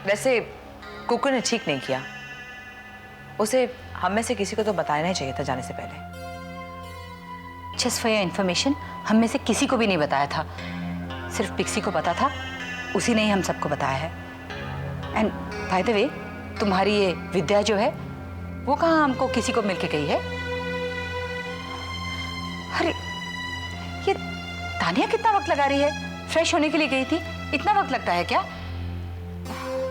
वैसे कुकू ने ठीक नहीं किया, उसे हम में से किसी को तो बताना ही चाहिए था जाने से पहले। जस्ट फॉर योर इन्फॉर्मेशन, हम में से किसी को भी नहीं बताया था, सिर्फ पिक्सी को पता था, उसी ने ही हम सबको बताया है। एंड बाय द वे, तुम्हारी ये विद्या जो है वो कहाँ हमको किसी को मिलके गई है? अरे ये तानिया कितना वक्त लगा रही है? फ्रेश होने के लिए गई थी, इतना वक्त लगता है क्या?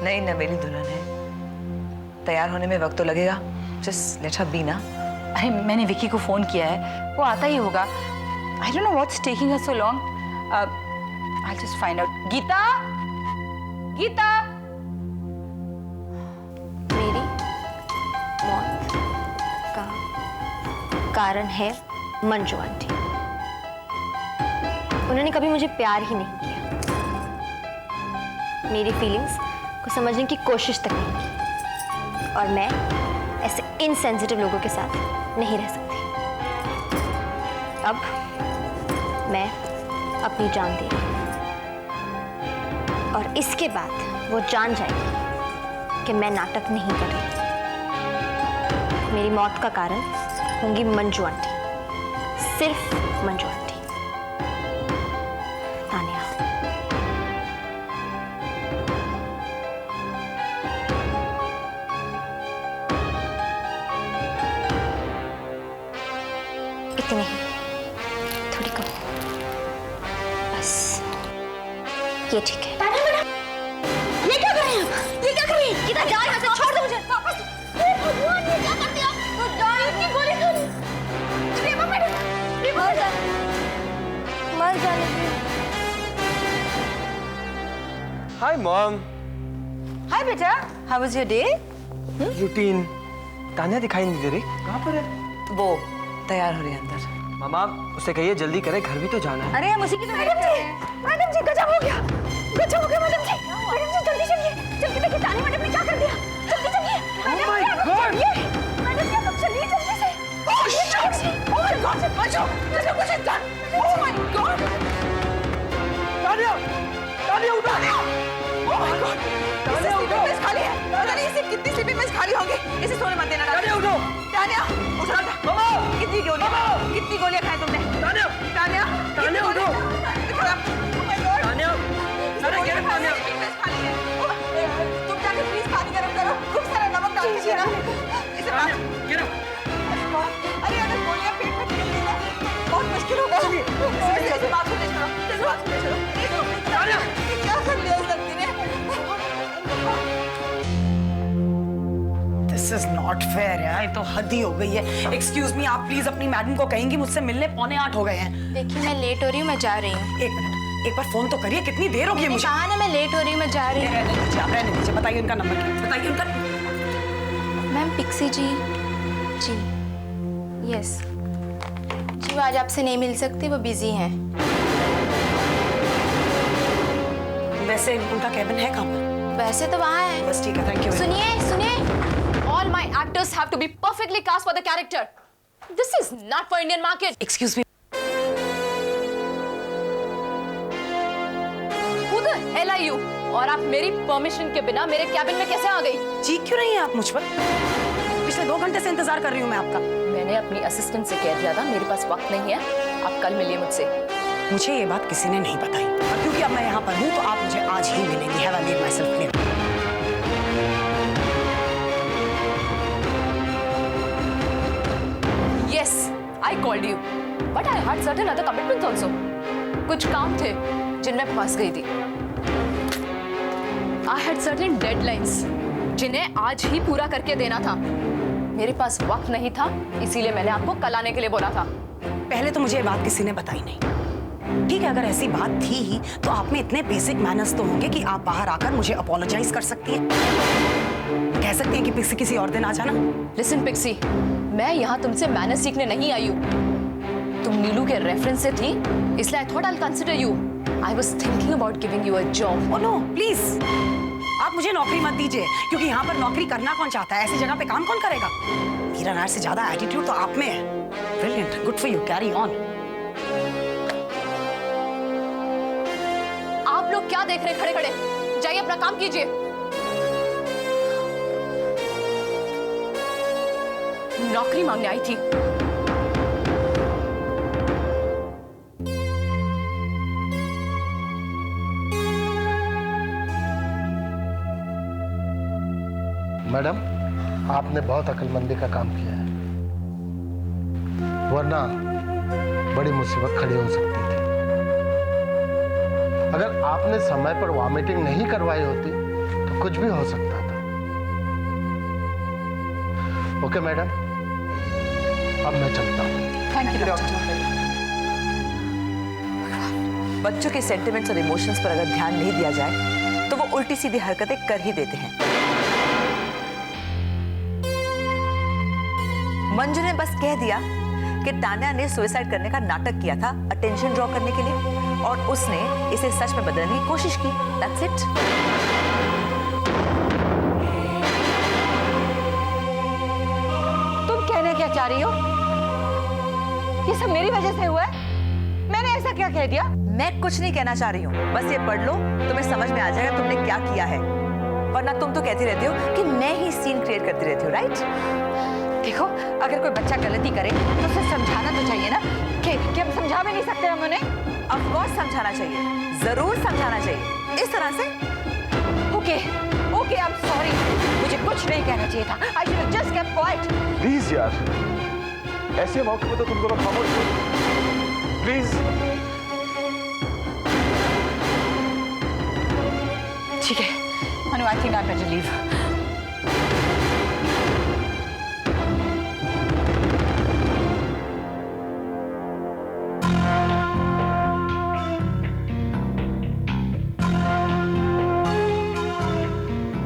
नहीं ना, मेरी दुल्हन है, तैयार होने में वक्त तो लगेगा। जस्ट लेट हर बी ना। अरे मैंने विकी को फोन किया है, वो आता ही होगा। I don't know what's taking her so long. I will just find out. Geeta, Geeta. मेरी मौत का कारण है मंजू आंटी। उन्होंने कभी मुझे प्यार ही नहीं किया, मेरी फीलिंग्स को समझने की कोशिश तक नहीं की, और मैं ऐसे इनसेंसिटिव लोगों के साथ नहीं रह सकती। अब मैं अपनी जान दे रही हूं, और इसके बाद वो जान जाएगी कि मैं नाटक नहीं कर रही। मेरी मौत का कारण होंगी मंजू आंटी, सिर्फ मंजू आंटी। तानिया, इतने ही, थोड़ी कम, बस ये ठीक है। ये क्या कर रहे हैं आप? ये क्या कर रही हैं? किधर जा रहे हैं? छोड़ दो मुझे, वापस। हे भगवान, ये क्या कर दिया? तो डायन की गोली खा ली। रेमा मैडम, मर जाने दीजिए। हाय मॉम। हाय बेटा, how was your day? Routine. Tania दिखाई नहीं दे रही, कहाँ पर है? वो तैयार हो रही है अंदर। मामा उसे कहिए जल्दी करे, घर भी तो जाना है। अरे हम उसी की तो मैडम जी गजब हो गया, गजब हो गया मैडम जी। मैडम जी जल्दी चलिए, जल्दी देखिए तानिया मैडम ने क्या कर दिया। जल्दी चलिए मैडम जी, आप चलिए। मैडम जी आप चलिए जल्दी से। Oh shit, oh my god, बचो, जल्दी कुछ done. Oh my god, Tania, Tania उठो। ओह माय गॉड, तानिया उठो। मिस खाली है, पता नहीं इसे कितनी स्लीपिंग मिस खाली होंगी। इसे सोने मत देना। तानिया उठो। तानिया उठो। मामा, कितनी गोलियां खाई तुमने? तानिया, तानिया, तानिया उठो। तानिया, अरे क्या तानिया? तुम जाके प्लीज पानी गरम करो, खूब सारा नमक डाल दीजिए ना। इसे तानिया, गिरो। अरे अगर गोलियां पेट में निकलती ना बहुत मुश्किल होगा। इसे बात को ले चलो, इसे बात को ले चलो। तानिया, क्या कर लिया इस लड़की ने? This is not fair यार, ये तो हद ही हो गई है। एक्सक्यूज मी, आप प्लीज अपनी मैडम को कहेंगी मुझसे मिलने 7:45 हो गए हैं। देखिए मैं लेट हो रही हूँ, मैं जा रही हूँ। एक मिनट, एक बार फोन तो करिए, कितनी देर हो गई है मुझे। कहा ना मैं लेट हो रही हूँ, मैं जा रही हूँ। रहने दीजिए, आप रहने दीजिए। बताइए उनका नंबर, बताइए उनका। मैम पिक्सी जी, जी यस जी, वो आज आपसे नहीं मिल सकती, वो बिजी हैं। वैसे उनका कैबिन है कहाँ पर? वैसे तो वहाँ है। बस ठीक है, थैंक यू। सुनिए सुनिए, All my actors have to be perfectly cast for the character. This is not for Indian market. Excuse me. Who the hell are you? और आप मेरी परमिशन के बिना मेरे कैबिन में कैसे आ गई? चीख क्यों रही हैं आप मुझ पर? पिछले 2 घंटे से इंतजार कर रही हूँ मैं आपका। मैंने अपनी असिस्टेंट से कह दिया था मेरे पास वक्त नहीं है, आप कल मिलिए मुझसे। मुझे ये बात किसी ने नहीं बताई, और क्योंकि अब मैं यहाँ पर हूँ तो आप मुझे आज ही मिलेंगी। Have I made myself clear? Yes, I called you, but I had certain other commitments also. कुछ काम थे जिनमें फंस गई थी। I had certain deadlines जिन्हें आज ही पूरा करके देना था। मेरे पास वक्त नहीं था, इसीलिए मैंने आपको कल आने के लिए बोला था। पहले तो मुझे ये बात किसी ने बताई नहीं। ठीक है, अगर ऐसी बात थी ही तो आप में इतने बेसिक मैनर्स तो होंगे कि आप बाहर आकर मुझे अपोलोजाइज कर सकती हैं, कह सकती हैं कि पिक्सी किसी और दिन आ जाना। लिसन पिक्सी, मैं यहाँ तुमसे मैनर्स सीखने नहीं आई हूँ। तुम नीलू के रेफरेंस से थी, इसलिए I thought I'll consider you. I was thinking about giving you a job. Oh no, please, आप मुझे नौकरी मत दीजिए, क्योंकि यहाँ पर नौकरी करना कौन चाहता है? ऐसी जगह पे काम कौन करेगा? मीरा नायर से ज्यादा एटीट्यूड तो आप में है। Brilliant, good for you, carry on. आप लोग क्या देख रहे हैं खड़े खड़े? जाइए अपना काम कीजिए। नौकरी मांगने आई थी। मैडम, आपने बहुत अक्लमंदी का काम किया है, वरना बड़ी मुसीबत खड़ी हो सकती थी। अगर आपने समय पर वॉमिटिंग नहीं करवाई होती तो कुछ भी हो सकता था। ओके मैडम, अब मैं चलता हूँ। Thank you doctor. बच्चों के सेंटिमेंट्स और इमोशंस पर अगर ध्यान नहीं दिया जाए तो वो उल्टी सीधी हरकतें कर ही देते हैं। मंजू ने बस कह दिया कि तान्या ने सुसाइड करने का नाटक किया था अटेंशन ड्रॉ करने के लिए, और उसने इसे सच में बदलने की कोशिश की। That's it. तुम कहना क्या चाह रही हो? ये सब मेरी वजह से हुआ है? मैंने ऐसा क्या कह दिया? मैं कुछ नहीं कहना चाह रही हूँ, बस ये पढ़ लो, तुम्हें समझ में आ जाएगा तुमने क्या किया है। वरना तुम तो कहती रहती हो कि मैं ही सीन क्रिएट करती रहती हूँ, राइट? देखो, अगर कोई बच्चा गलती करे तो उसे समझाना तो चाहिए ना कि हम समझा भी नहीं सकते हम उन्हें? ऑफ कोर्स समझाना चाहिए, जरूर समझाना चाहिए, इस तरह से। ओके, आई एम सॉरी, मुझे कुछ नहीं कहना चाहिए था। I should have just kept quite. Please यार, ऐसे मौके पे तो तुम दोनों खामोश हो, प्लीज। ठीक है, Manu, I think I better leave.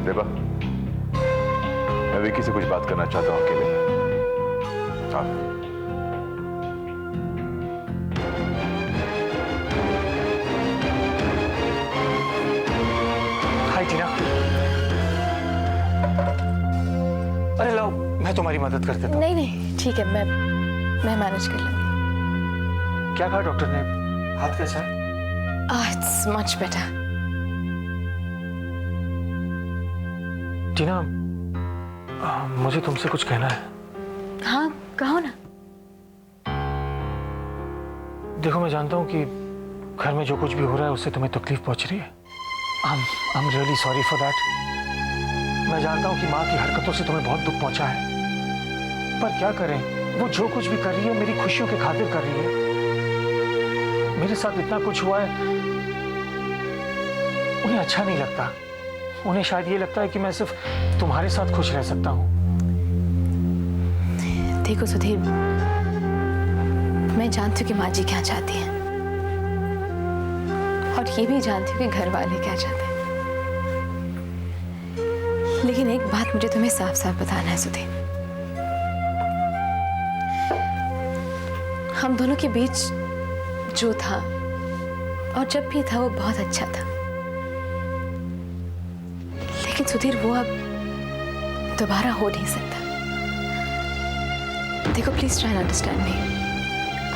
देवा, मैं विकी से कुछ बात करना चाहता हूँ अकेले। हाँ। हाय टीना। अरे लो, मैं तुम्हारी मदद कर देता हूँ। नहीं, ठीक है, मैं मैनेज कर लूंगी। क्या कहा डॉक्टर ने? हाथ कैसा है? It's much better. टीना, मुझे तुमसे कुछ कहना है। हाँ, कहो ना। देखो, मैं जानता हूँ कि घर में जो कुछ भी हो रहा है उससे तुम्हें तकलीफ पहुंच रही है। I'm really sorry for that। मैं जानता हूँ कि माँ की हरकतों से तुम्हें बहुत दुख पहुंचा है, पर क्या करें, वो जो कुछ भी कर रही है मेरी खुशियों के खातिर कर रही है। मेरे साथ इतना कुछ हुआ है, उन्हें अच्छा नहीं लगता। उन्हें शायद ये लगता है कि मैं सिर्फ तुम्हारे साथ खुश रह सकता हूँ। देखो सुधीर, मैं जानती हूँ कि माँ जी क्या चाहती हैं, और ये भी जानती हूँ कि घर वाले क्या चाहते हैं, लेकिन एक बात मुझे तुम्हें साफ साफ बताना है सुधीर। हम दोनों के बीच जो था और जब भी था वो बहुत अच्छा था, लेकिन सुधीर वो अब दोबारा हो नहीं सकता। देखो, please try and understand me.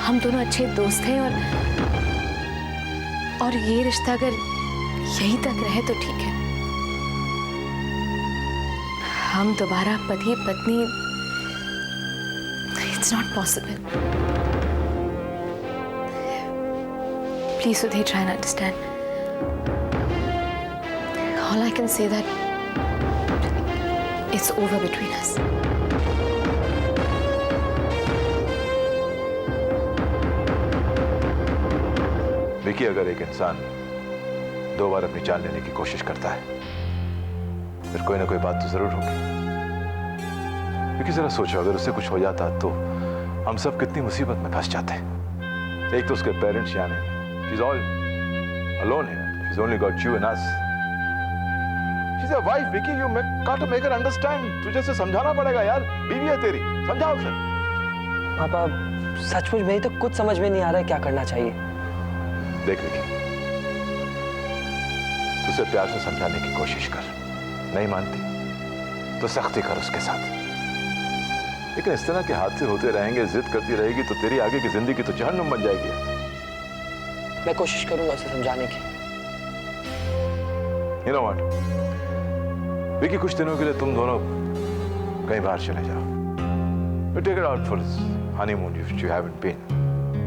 हम दोनों अच्छे दोस्त थे, और ये रिश्ता अगर यहीं तक रहे तो ठीक है। हम दोबारा पति पत्नी, it's not possible. Please Sudhir, try and understand. All I can say that it's over between us. Vicky, अगर एक इंसान 2 बार अपनी जान लेने की कोशिश करता है, फिर कोई ना कोई बात तो जरूर होगी। विकी, जरा सोचो, अगर उससे कुछ हो जाता तो हम सब कितनी मुसीबत में फंस जाते। एक तो उसके पेरेंट्स यहाँ नहीं, she's all alone here. She's only got you and us. She's a wife, Vicky. You can't make her understand. तुझे से समझाना पड़ेगा यार, बीवी है तेरी, समझाओ उसे। पापा, सचमुच मेरी तो कुछ समझ में नहीं आ रहा है क्या करना चाहिए। देख विकी, तू उसे प्यार से समझाने की कोशिश कर, नहीं मानती तो सख्ती कर उसके साथ। लेकिन इस तरह के हादसे होते रहेंगे, जिद करती रहेगी तो तेरी आगे की जिंदगी तो जहन्नुम बन जाएगी। मैं कोशिश करूंगा उसे समझाने की। You know what? विकी, कुछ दिनों के लिए तुम दोनों कहीं बाहर चले जाओ, Take her out for this honeymoon if you haven't been.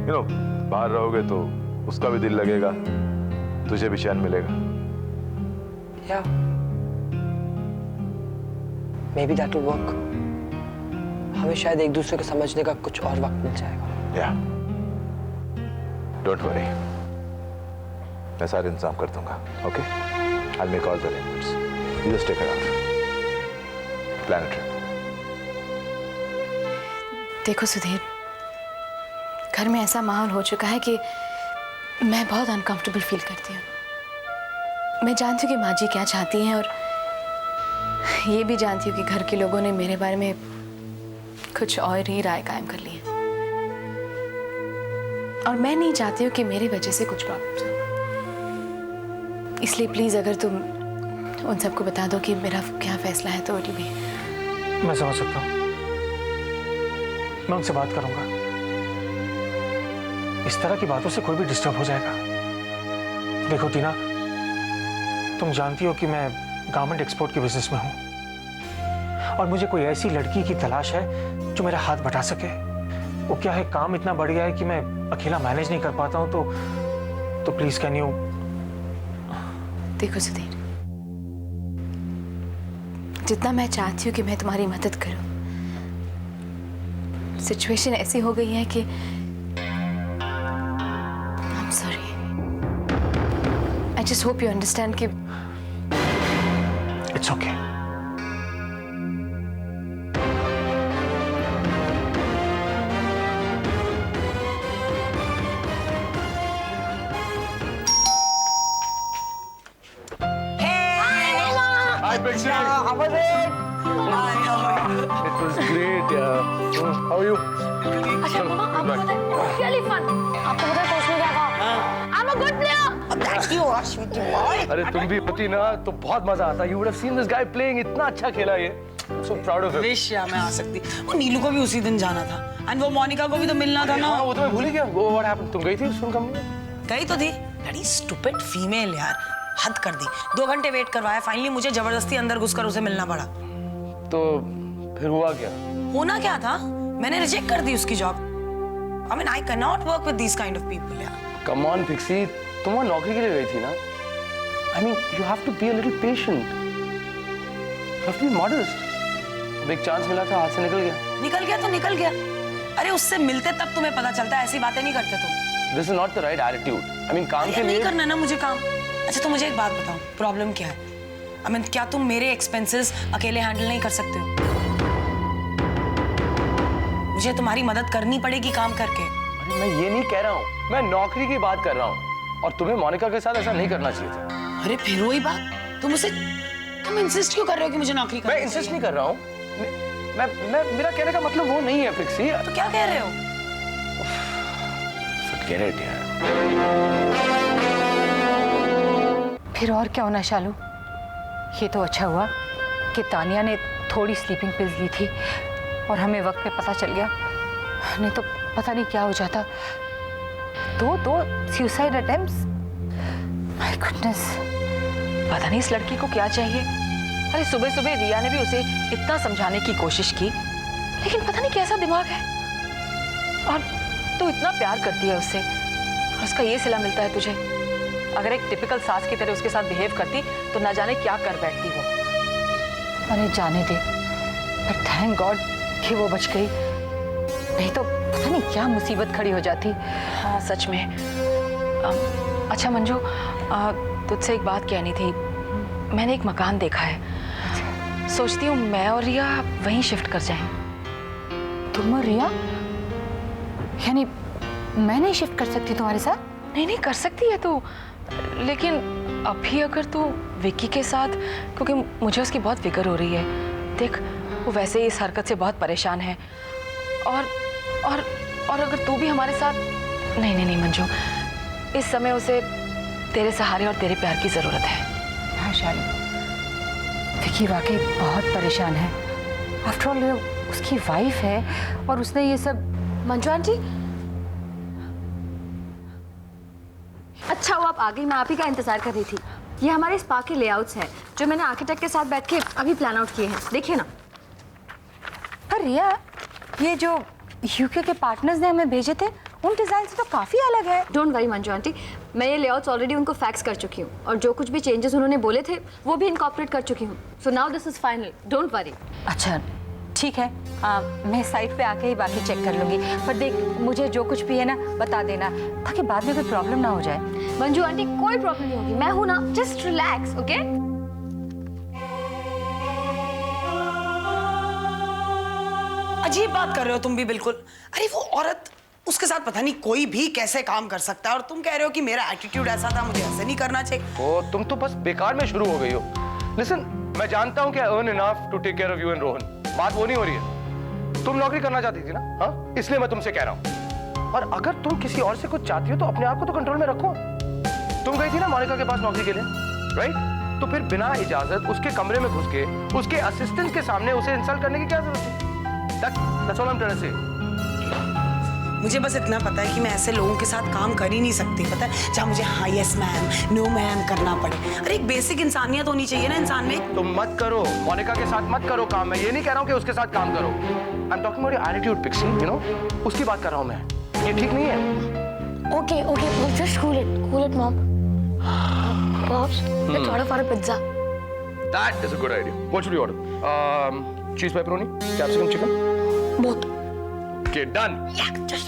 You know, बाहर रहोगे तो उसका भी दिल लगेगा, तुझे भी चैन मिलेगा. Yeah. Maybe that will work. हमें शायद एक दूसरे को समझने का कुछ और वक्त मिल जाएगा. Yeah. Don't worry. मैं सारे इंतजाम कर दूंगा. Okay? I'll make all the arrangements. You just take her out. Plan a trip. देखो सुधीर, घर में ऐसा माहौल हो चुका है कि मैं बहुत अनकंफर्टेबल फील करती हूँ. मैं जानती हूँ कि माँ जी क्या चाहती हैं और ये भी जानती हूँ कि घर के लोगों ने मेरे बारे में कुछ और ही राय कायम कर ली है और मैं नहीं चाहती हूँ कि मेरी वजह से कुछ प्रॉब्लम्स हो. इसलिए प्लीज अगर तुम उन सबको बता दो कि मेरा क्या फैसला है तो वो भी. मैं समझ सकता हूँ, मैं उनसे बात करूंगा. इस तरह की बातों से कोई भी डिस्टर्ब हो जाएगा. देखो टीना, तुम जानती हो कि मैं गारमेंट एक्सपोर्ट के बिजनेस में हूं और मुझे कोई ऐसी लड़की की तलाश है जो मेरा हाथ बटा सके. वो क्या है, काम इतना बढ़ गया है कि मैं अकेला मैनेज नहीं कर पाता हूं. तो प्लीज कैन यू. देखो सुधीर, जितना मैं चाहती हूँ कि मैं तुम्हारी मदद करूं, सिचुएशन ऐसी हो गई है कि I'm sorry. I just hope you understand कि It's okay. Hi, Pixie. How was it? It was great. How are you? अच्छा मामा, आपको पता है really fun. आपको पता है कोच ने क्या कहा? I'm a good player. Thank you, sweetie boy. अरे तुम भी होती ना तो बहुत मजा आता. You would have seen this guy playing. इतना अच्छा खेला ये. I'm so proud of him. Wish या मैं आ सकती. वो नीलू को भी उसी दिन जाना था एंड वो मोनिका को भी तो मिलना था ना. हाँ, वो तो मैं भूल ही गया. What happened? तुम गई थी उस कंपनी में? गई तो थी. बड़ी स्टूपिड फीमेल यार, हद कर दी. 2 घंटे वेट करवाया, फाइनली मुझे जबरदस्ती अंदर घुसकर उसे मिलना पड़ा. तो फिर हुआ क्या? होना क्या था, मैंने रिजेक्ट कर दी उसकी job. I mean, I cannot work with these kind of people यार. Come on, Pixie. तुम वहाँ नौकरी के लिए गई थी ना? I mean, you have to be a little patient. You have to be modest. एक चांस मिला था, हाथ से निकल गया. निकल गया तो निकल गया. अरे उससे मिलते तब तुम्हें पता चलता है, ऐसी बातें नहीं करते तुम. This is not the right attitude. I mean, काम के नहीं लिए. करना ना मुझे काम. अच्छा तो मुझे एक बात बताओ, प्रॉब्लम क्या है? I mean, क्या तुम मेरे एक्सपेंसेस अकेले हैंडल नहीं कर सकते हो? मुझे तुम्हारी मदद करनी पड़ेगी काम करके. अरे मैं ये नहीं कह रहा हूँ. मैं नौकरी की बात कर रहा हूँ और तुम्हें मोनिका के साथ ऐसा नहीं करना चाहिए था. अरे फिर वही बात, तुम इंसिस्ट क्यों कर रहे हो कि मुझे नौकरी करनी मैं इंसिस्ट नहीं कर रहा हूँ. मैं मेरा कहने का मतलब वो नहीं है पिक्सी. तो क्या कह रहे हो? Forget it, यार. फिर और क्या होना शालू. ये तो अच्छा हुआ कि तानिया ने थोड़ी स्लीपिंग पिल्स ली थी और हमें वक्त पे पता चल गया, नहीं तो पता नहीं क्या हो जाता. दो सुसाइड अटेम्प्ट्स. माय गुडनेस, पता नहीं इस लड़की को क्या चाहिए. अरे सुबह सुबह रिया ने भी उसे इतना समझाने की कोशिश की, लेकिन पता नहीं कैसा दिमाग है. और तू इतना प्यार करती है उससे और उसका ये सिला मिलता है तुझे. अगर एक टिपिकल सास की तरह उसके साथ बिहेव करती तो ना जाने क्या कर बैठती वो. अरे जाने दे, पर थैंक गॉड कि वो बच गई, नहीं तो पता नहीं क्या मुसीबत खड़ी हो जाती. हाँ सच में. अच्छा मंजू, तुझसे एक बात कहनी थी. मैंने एक मकान देखा है, सोचती हूँ मैं और रिया वहीं शिफ्ट कर जाएं. तुम और रिया? यानी मैं नहीं शिफ्ट कर सकती तुम्हारे साथ? नहीं कर सकती है तू, लेकिन अभी अगर तू विक्की के साथ, क्योंकि मुझे उसकी बहुत फिक्र हो रही है. देख वो वैसे ही इस हरकत से बहुत परेशान है और अगर तू भी हमारे साथ. नहीं मंजू, इस समय उसे तेरे सहारे और तेरे प्यार की जरूरत है. हाँ शालू, विक्की वाकई बहुत परेशान है. आफ्टर ऑल उसकी वाइफ है और उसने ये सब. मंजू आंटी, अच्छा हुआ आप आ गई. मैं आप ही का इंतजार कर रही थी. ये हमारे स्पा के लेआउट्स हैं जो मैंने आर्किटेक्ट के साथ बैठ के अभी प्लान आउट किए हैं. देखिए ना. पर रिया, ये जो यूके के पार्टनर्स ने हमें भेजे थे उन डिजाइन से तो काफी अलग है। डोंट वरी मंजू आंटी, मैं ये लेआउट्स ऑलरेडी उनको फैक्स कर चुकी हूँ और जो कुछ भी चेंजेस उन्होंने बोले थे वो भी इनकॉर्पोरेट कर चुकी हूँ। So now this is final, don't worry. अच्छा ठीक है, मैं साइट पे आके ही बाकी चेक कर लूंगी, पर देख मुझे जो कुछ भी है ना बता देना ताकि बाद में कोई प्रॉब्लम ना हो जाए। मंजू आंटी कोई प्रॉब्लम नहीं होगी, मैं हूं ना, जस्ट रिलैक्स ओके। अजीब बात कर रहे हो तुम भी बिल्कुल। अरे वो औरत, उसके साथ पता नहीं कोई भी कैसे काम कर सकता है और तुम कह रहे हो कि मेरा एटीट्यूड ऐसा था, मुझे ऐसे नहीं करना चाहिए। ओ तुम तो बस बेकार में शुरू हो गई हो। लिसन, मैं जानता हूँ कि I earn enough to take care of you and Rohan, बात वो नहीं हो रही है। तुम नौकरी करना चाहती थी ना, हाँ, इसलिए मैं तुमसे कह रहा हूँ। और अगर तुम किसी और से कुछ चाहती हो तो अपने आप को तो कंट्रोल में रखो। तुम गई थी ना मोनिका के पास नौकरी के लिए, राइट? तो फिर बिना इजाजत उसके कमरे में घुस के उसके असिस्टेंट के सामने उसे इंसल्ट करने की क्या जरूरत थी? That's all I'm trying to say. मुझे बस इतना पता है कि मैं ऐसे लोगों के साथ काम कर ही नहीं सकती, पता है, जहाँ मुझे हाँ यस मैम नो मैम करना पड़े। अरे एक बेसिक इंसानियत होनी चाहिए ना इंसान में। तुम मत करो, मोनिका के साथ मत करो काम। मैं ये नहीं कह रहा हूँ कि उसके साथ काम करो। I'm talking about your attitude, Pixie, you know? उसकी बात कर रहा हूँ मैं। ये ठीक नहीं है। Okay, okay, we'll just cool it, mom. Pops, let's order for a pizza. That is a good idea. What should we order? Cheese pepperoni, capsicum chicken. Both. Okay, done. Yeah, just.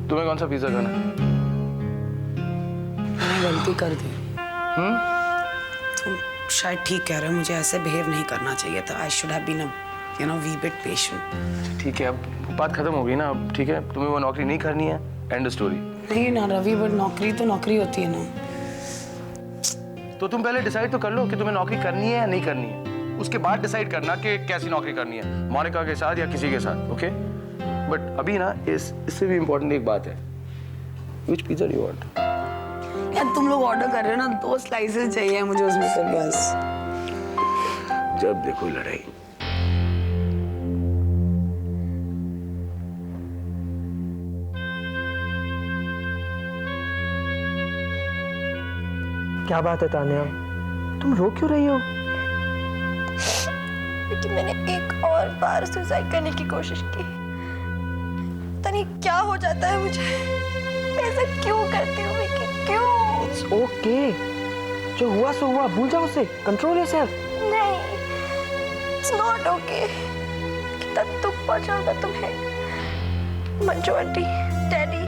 तुम्हें कौन सा pizza खाना है? मैंने गलती कर दी। तुम शायद ठीक कह रहे हो, मुझे ऐसे बिहेव नहीं करना चाहिए था। I should have been a, you know, wee bit patient. ठीक है, अब बात खत्म हो गई ना, अब ठीक है, तुम्हें वो नौकरी नहीं करनी है, एंड स्टोरी। नहीं ना रवि, बट नौकरी तो नौकरी होती है ना। तो तुम पहले डिसाइड तो कर लो कि तुम्हें नौकरी करनी है या नहीं करनी है, उसके बाद डिसाइड करना कि कैसी नौकरी करनी है, मोनिका के साथ या किसी के साथ, ओके? बट अभी ना इससे भी इम्पोर्टेंट एक बात है। Which pizza do you want? यार तुम लोग ऑर्डर कर रहे हो ना, 2 स्लाइसेस चाहिए मुझे उसमें से बस। जब देखो लड़ाई। क्या बात है तान्या, तुम रो क्यों रही हो? क्योंकि मैंने एक और बार सुसाइड करने की कोशिश की। पता नहीं क्या हो जाता है मुझे, मैं ऐसा क्यों करती हूँ, क्यों? It's okay. जो हुआ सो हुआ, भूल जाओ उसे, कंट्रोल योरसेल्फ। नहीं, it's not okay. कितना दुख पहुंचाऊंगा तुम्हें। मंजू आंटी, डैडी,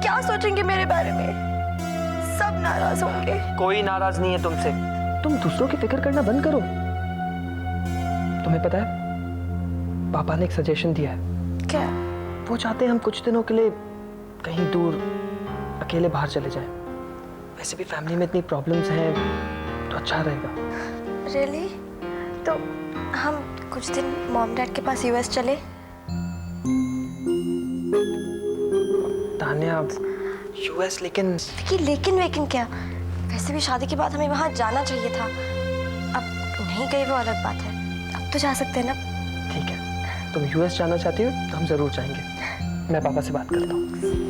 क्या सोचेंगे मेरे बारे में? सब नाराज होंगे। कोई नाराज नहीं है तुमसे। तुम दूसरों की फिक्र करना बंद करो। तुम्हें पता है, पापा ने एक सजेशन दिया है। क्या? वो चाहते हैं हम कुछ दिनों के लिए कहीं दूर अकेले बाहर चले जाएं। वैसे भी फैमिली में इतनी प्रॉब्लम्स हैं, तो अच्छा रहेगा। Really? तो हम कुछ दिन मॉम डैड के पास यूएस चले? तान्या, यूएस लेकिन लेकिन क्या? वैसे भी शादी के बाद हमें वहाँ जाना चाहिए था। अब नहीं गई वो अलग बात है, अब तो जा सकते हैं ना। ठीक है, तुम यूएस जाना चाहती हो तो हम जरूर जाएंगे। मैं पापा से बात करता हूँ।